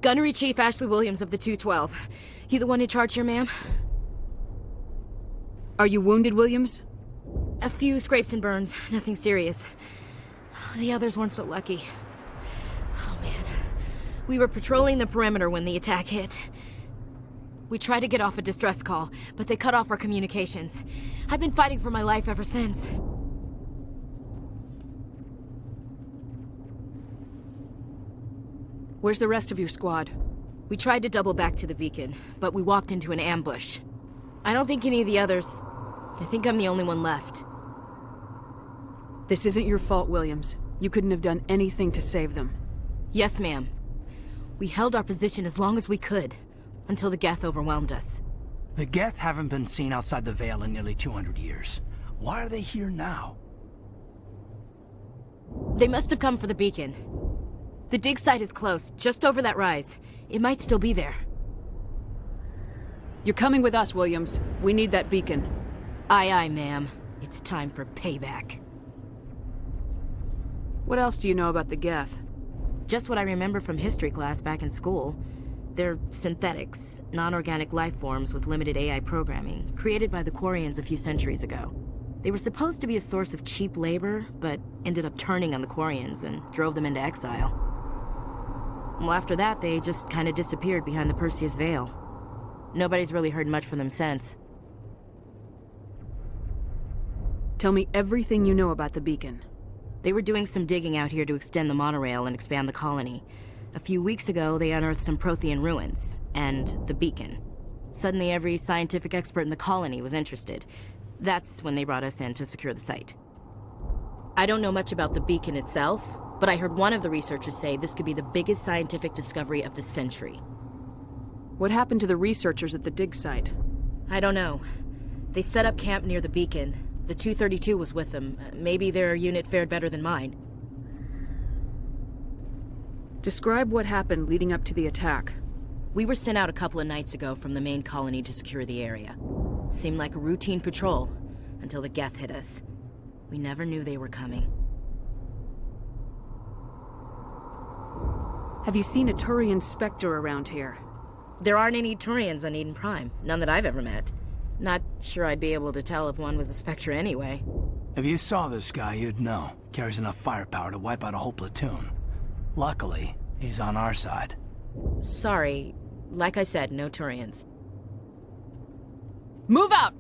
Gunnery Chief Ashley Williams of the 212. You the one in charge here, ma'am? Are you wounded, Williams? A few scrapes and burns, nothing serious. The others weren't so lucky. Oh man. We were patrolling the perimeter when the attack hit. We tried to get off a distress call, but they cut off our communications. I've been fighting for my life ever since. Where's the rest of your squad? We tried to double back to the beacon, but we walked into an ambush. I don't think any of the others... I think I'm the only one left. This isn't your fault, Williams. You couldn't have done anything to save them. Yes, ma'am. We held our position as long as we could, until the Geth overwhelmed us. The Geth haven't been seen outside the Veil in nearly 200 years. Why are they here now? They must have come for the beacon. The dig site is close, just over that rise. It might still be there. You're coming with us, Williams. We need that beacon. Aye, aye, ma'am. It's time for payback. What else do you know about the Geth? Just what I remember from history class back in school. They're synthetics, non-organic life forms with limited AI programming, created by the Quarians a few centuries ago. They were supposed to be a source of cheap labor, but ended up turning on the Quarians and drove them into exile. Well, after that, they just kind of disappeared behind the Perseus Veil. Nobody's really heard much from them since. Tell me everything you know about the beacon. They were doing some digging out here to extend the monorail and expand the colony. A few weeks ago, they unearthed some Prothean ruins, and the beacon. Suddenly, every scientific expert in the colony was interested. That's when they brought us in to secure the site. I don't know much about the beacon itself, but I heard one of the researchers say this could be the biggest scientific discovery of the century. What happened to the researchers at the dig site? I don't know. They set up camp near the beacon. The 232 was with them. Maybe their unit fared better than mine. Describe what happened leading up to the attack. We were sent out a couple of nights ago from the main colony to secure the area. Seemed like a routine patrol, until the Geth hit us. We never knew they were coming. Have you seen a Turian Spectre around here? There aren't any Turians on Eden Prime. None that I've ever met. Not sure I'd be able to tell if one was a Spectre anyway. If you saw this guy, you'd know. Carries enough firepower to wipe out a whole platoon. Luckily, he's on our side. Sorry. Like I said, no Turians. Move out!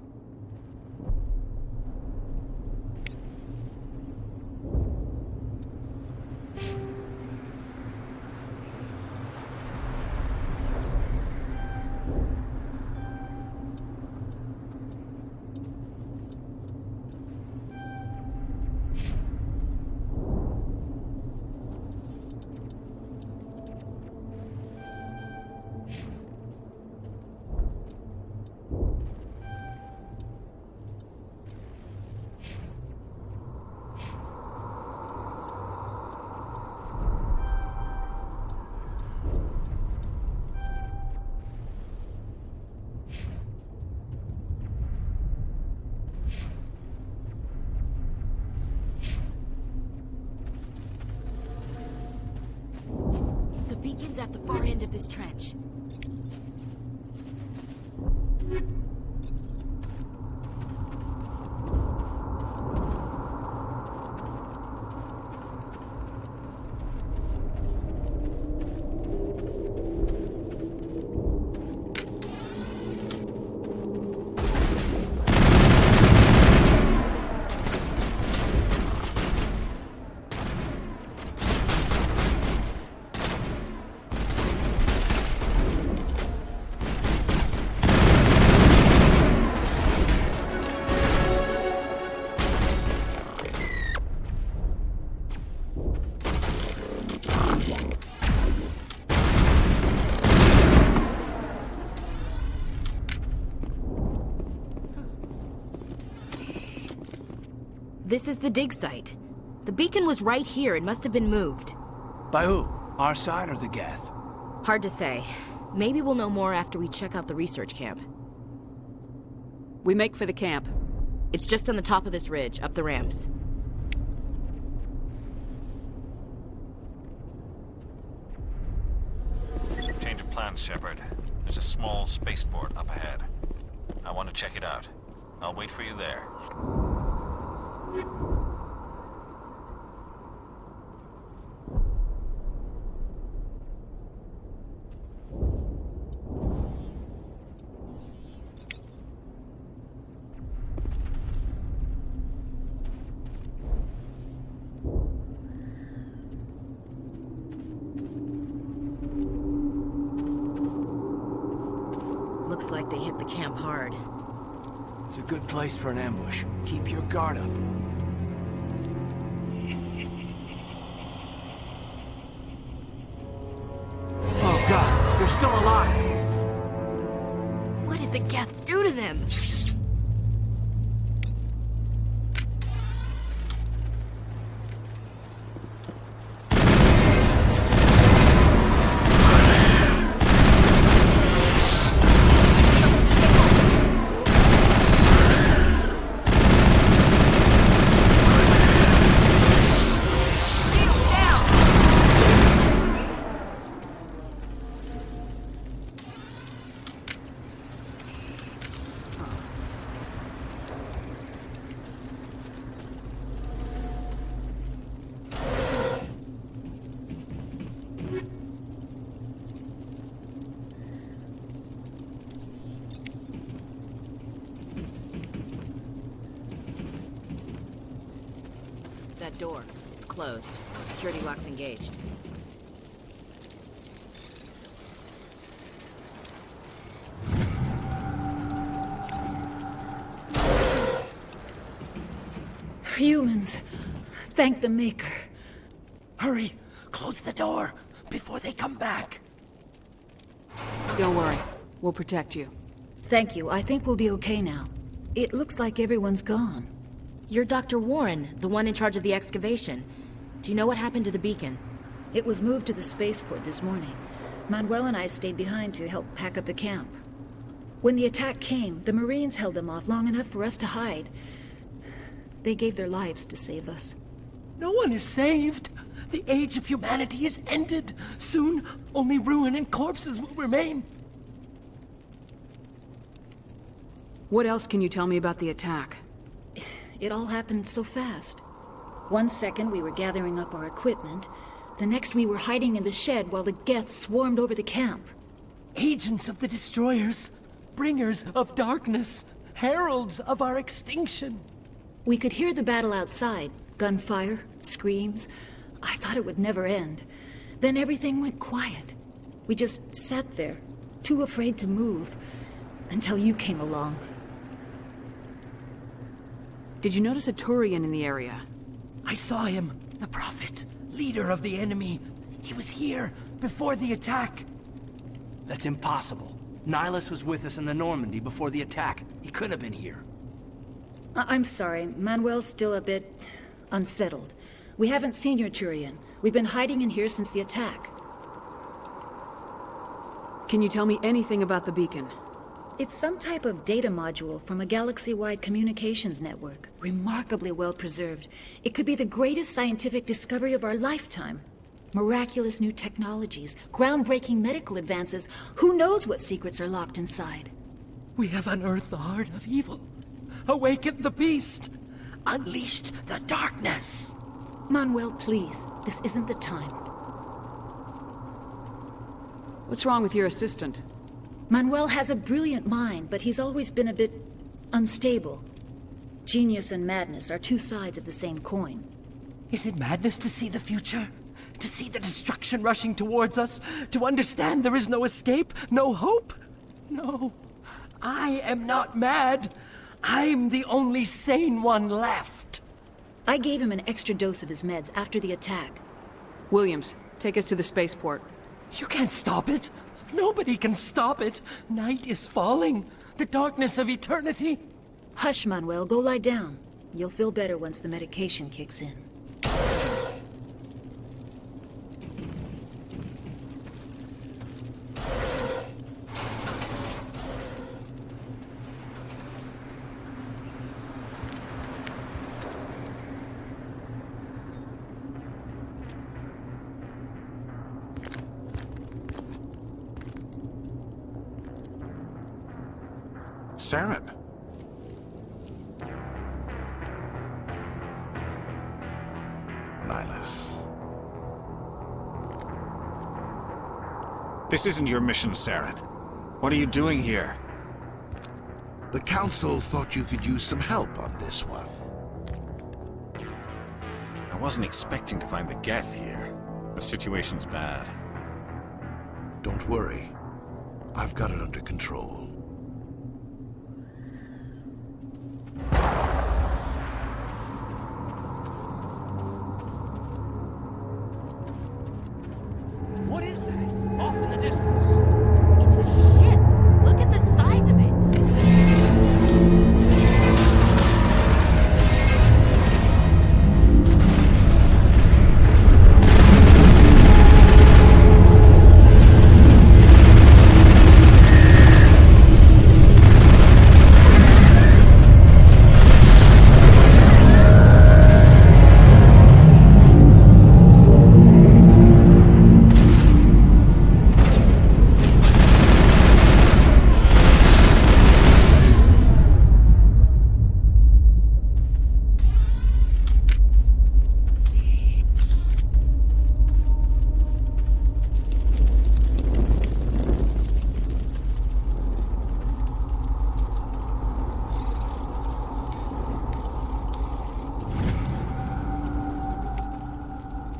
The beacon's at the far end of this trench. This is the dig site. The beacon was right here. It must have been moved. By who? Our side or the Geth? Hard to say. Maybe we'll know more after we check out the research camp. We make for the camp. It's just on the top of this ridge, up the ramps. on, Shepard. There's a small spaceport up ahead. I want to check it out. I'll wait for you there. Looks like they hit the camp hard. It's a good place for an ambush. Keep your guard up. Oh god, they're still alive! What did the Geth do to them? That door, it's closed. Security lock's engaged. Humans. Thank the Maker. Hurry! Close the door before they come back! Don't worry. We'll protect you. Thank you. I think we'll be okay now. It looks like everyone's gone. You're Dr. Warren, the one in charge of the excavation. Do you know what happened to the beacon? It was moved to the spaceport this morning. Manuel and I stayed behind to help pack up the camp. When the attack came, the Marines held them off long enough for us to hide. They gave their lives to save us. No one is saved. The age of humanity is ended. Soon, only ruin and corpses will remain. What else can you tell me about the attack? It all happened so fast. 1 second we were gathering up our equipment. The next we were hiding in the shed while the Geth swarmed over the camp. Agents of the Destroyers, bringers of darkness, heralds of our extinction. We could hear the battle outside. Gunfire, screams. I thought it would never end. Then everything went quiet. We just sat there, too afraid to move, until you came along. Did you notice a Turian in the area? I saw him, the Prophet, leader of the enemy. He was here before the attack. That's impossible. Nihilus was with us in the Normandy before the attack. He could have been here. I'm sorry, Manuel's still a bit unsettled. We haven't seen your Turian. We've been hiding in here since the attack. Can you tell me anything about the beacon? It's some type of data module from a galaxy-wide communications network. Remarkably well preserved. It could be the greatest scientific discovery of our lifetime. Miraculous new technologies, groundbreaking medical advances. Who knows what secrets are locked inside? We have unearthed the heart of evil, awakened the beast, unleashed the darkness. Manuel, please. This isn't the time. What's wrong with your assistant? Manuel has a brilliant mind, but he's always been a bit unstable. Genius and madness are two sides of the same coin. Is it madness to see the future? To see the destruction rushing towards us? To understand there is no escape? No hope? No. I am not mad. I'm the only sane one left. I gave him an extra dose of his meds after the attack. Williams, take us to the spaceport. You can't stop it. Nobody can stop it. Night is falling. The darkness of eternity. Hush, Manuel. Go lie down. You'll feel better once the medication kicks in. Saren. Nihilus. This isn't your mission, Saren. What are you doing here? The Council thought you could use some help on this one. I wasn't expecting to find the Geth here. The situation's bad. Don't worry. I've got it under control. What is that? Off in the distance. It's a ship! Look at the size of it!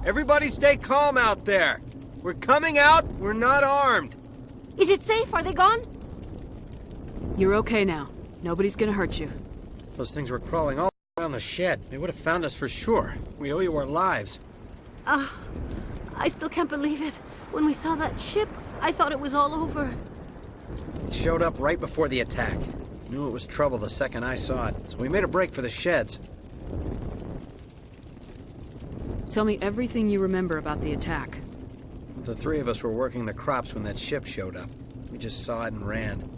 Everybody stay calm out there. We're coming out, we're not armed. Is it safe? Are they gone? You're okay now. Nobody's gonna hurt you. Those things were crawling all around the shed. They would have found us for sure. We owe you our lives. I still can't believe it. When we saw that ship, I thought it was all over. It showed up right before the attack. Knew it was trouble the second I saw it, so we made a break for the sheds. Tell me everything you remember about the attack. The three of us were working the crops when that ship showed up. We just saw it and ran.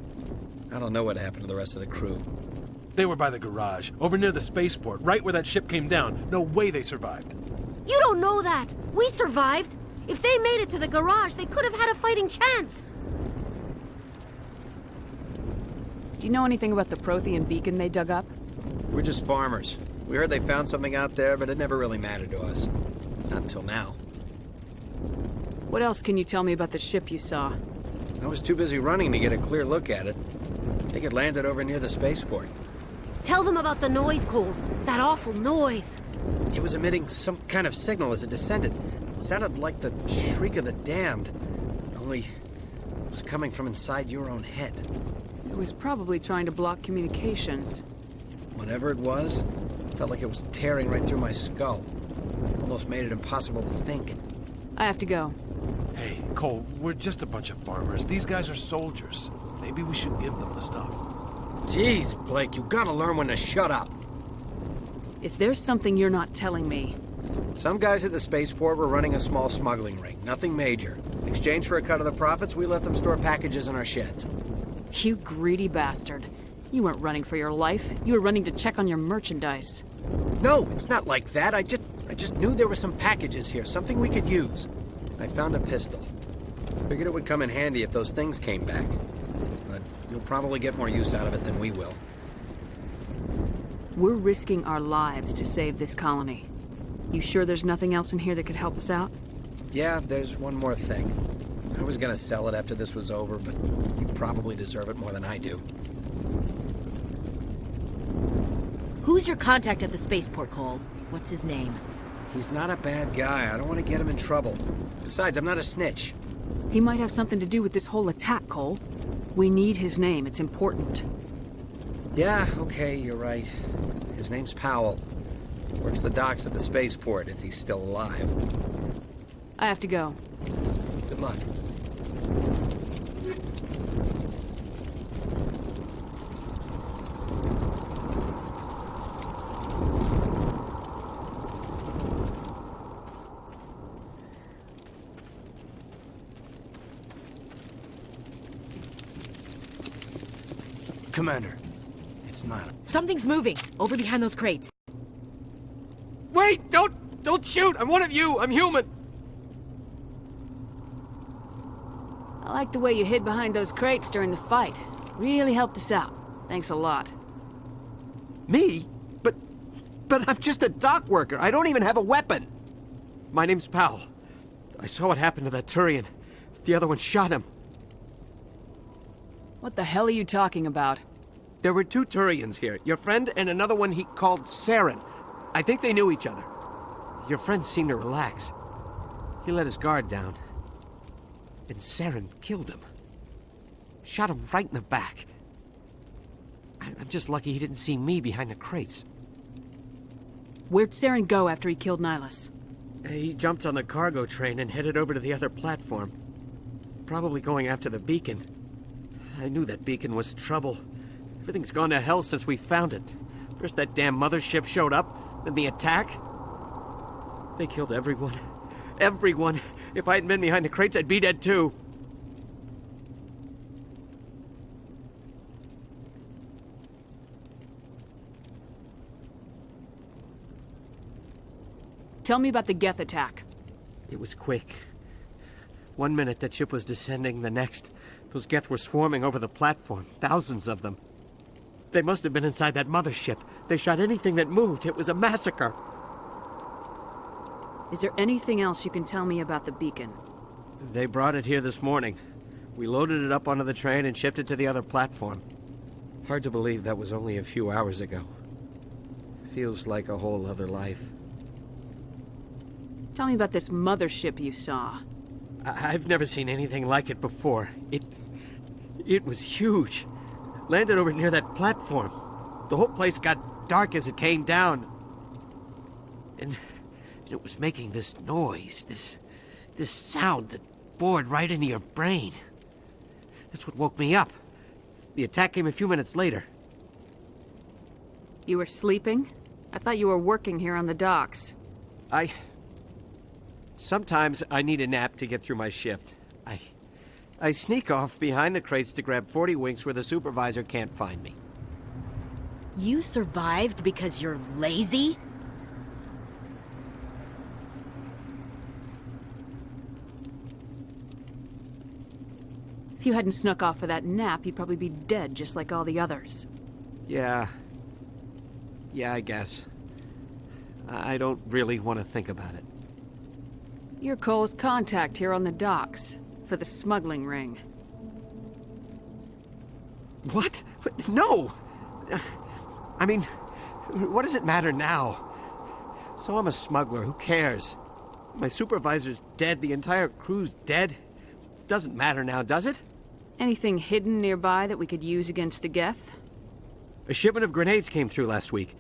I don't know what happened to the rest of the crew. They were by the garage, over near the spaceport, right where that ship came down. No way they survived. You don't know that. We survived. If they made it to the garage, they could have had a fighting chance. Do you know anything about the Prothean beacon they dug up? We're just farmers. We heard they found something out there, but it never really mattered to us. Not until now. What else can you tell me about the ship you saw? I was too busy running to get a clear look at it. I think it landed over near the spaceport. Tell them about the noise, Cole. That awful noise. It was emitting some kind of signal as it descended. It sounded like the shriek of the damned. Only it was coming from inside your own head. It was probably trying to block communications. Whatever it was, felt like it was tearing right through my skull. Almost made it impossible to think. I have to go. Hey, Cole, we're just a bunch of farmers. These guys are soldiers. Maybe we should give them the stuff. Jeez, Blake, you gotta learn when to shut up. If there's something you're not telling me... Some guys at the spaceport were running a small smuggling ring. Nothing major. In exchange for a cut of the profits, we let them store packages in our sheds. You greedy bastard. You weren't running for your life. You were running to check on your merchandise. No, it's not like that. I just knew there were some packages here, something we could use. I found a pistol. Figured it would come in handy if those things came back. But you'll probably get more use out of it than we will. We're risking our lives to save this colony. You sure there's nothing else in here that could help us out? Yeah, there's one more thing. I was gonna sell it after this was over, but you probably deserve it more than I do. Who's your contact at the spaceport, Cole? What's his name? He's not a bad guy. I don't want to get him in trouble. Besides, I'm not a snitch. He might have something to do with this whole attack, Cole. We need his name. It's important. Yeah, okay, you're right. His name's Powell. Works the docks at the spaceport, if he's still alive. I have to go. Good luck. Commander, it's Nihilus. Something's moving, over behind those crates. Wait! Don't shoot! I'm one of you! I'm human! I like the way you hid behind those crates during the fight. Really helped us out. Thanks a lot. Me? But I'm just a dock worker. I don't even have a weapon. My name's Powell. I saw what happened to that Turian. The other one shot him. What the hell are you talking about? There were 2 Turians here. Your friend and another one he called Saren. I think they knew each other. Your friend seemed to relax. He let his guard down. And Saren killed him. Shot him right in the back. I'm just lucky he didn't see me behind the crates. Where'd Saren go after he killed Nihilus? He jumped on the cargo train and headed over to the other platform. Probably going after the beacon. I knew that beacon was trouble. Everything's gone to hell since we found it. First that damn mothership showed up, then the attack. They killed everyone. Everyone. If I hadn't been behind the crates, I'd be dead too. Tell me about the Geth attack. It was quick. 1 minute that ship was descending, the next, those Geth were swarming over the platform. Thousands of them. They must have been inside that mothership. They shot anything that moved. It was a massacre. Is there anything else you can tell me about the beacon? They brought it here this morning. We loaded it up onto the train and shipped it to the other platform. Hard to believe that was only a few hours ago. Feels like a whole other life. Tell me about this mothership you saw. I've never seen anything like it before. It was huge. Landed over near that platform. The whole place got dark as it came down. And it was making this noise, this sound that bored right into your brain. That's what woke me up. The attack came a few minutes later. You were sleeping? I thought you were working here on the docks. Sometimes I need a nap to get through my shift. I sneak off behind the crates to grab 40 winks where the supervisor can't find me. You survived because you're lazy? If you hadn't snuck off for that nap, you'd probably be dead just like all the others. Yeah, I guess. I don't really want to think about it. You're Cole's contact here on the docks, for the smuggling ring. What? No! I mean, what does it matter now? So I'm a smuggler, who cares? My supervisor's dead, the entire crew's dead. Doesn't matter now, does it? Anything hidden nearby that we could use against the Geth? A shipment of grenades came through last week.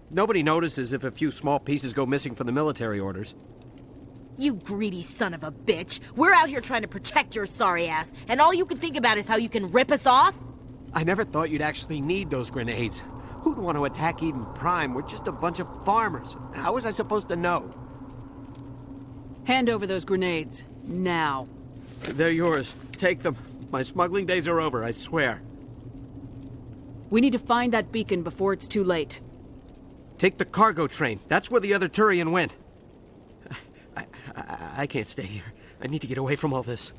Nobody notices if a few small pieces go missing from the military orders. You greedy son of a bitch. We're out here trying to protect your sorry ass, and all you can think about is how you can rip us off? I never thought you'd actually need those grenades. Who'd want to attack Eden Prime? We're just a bunch of farmers. How was I supposed to know? Hand over those grenades. Now. They're yours. Take them. My smuggling days are over, I swear. We need to find that beacon before it's too late. Take the cargo train. That's where the other Turian went. I can't stay here. I need to get away from all this.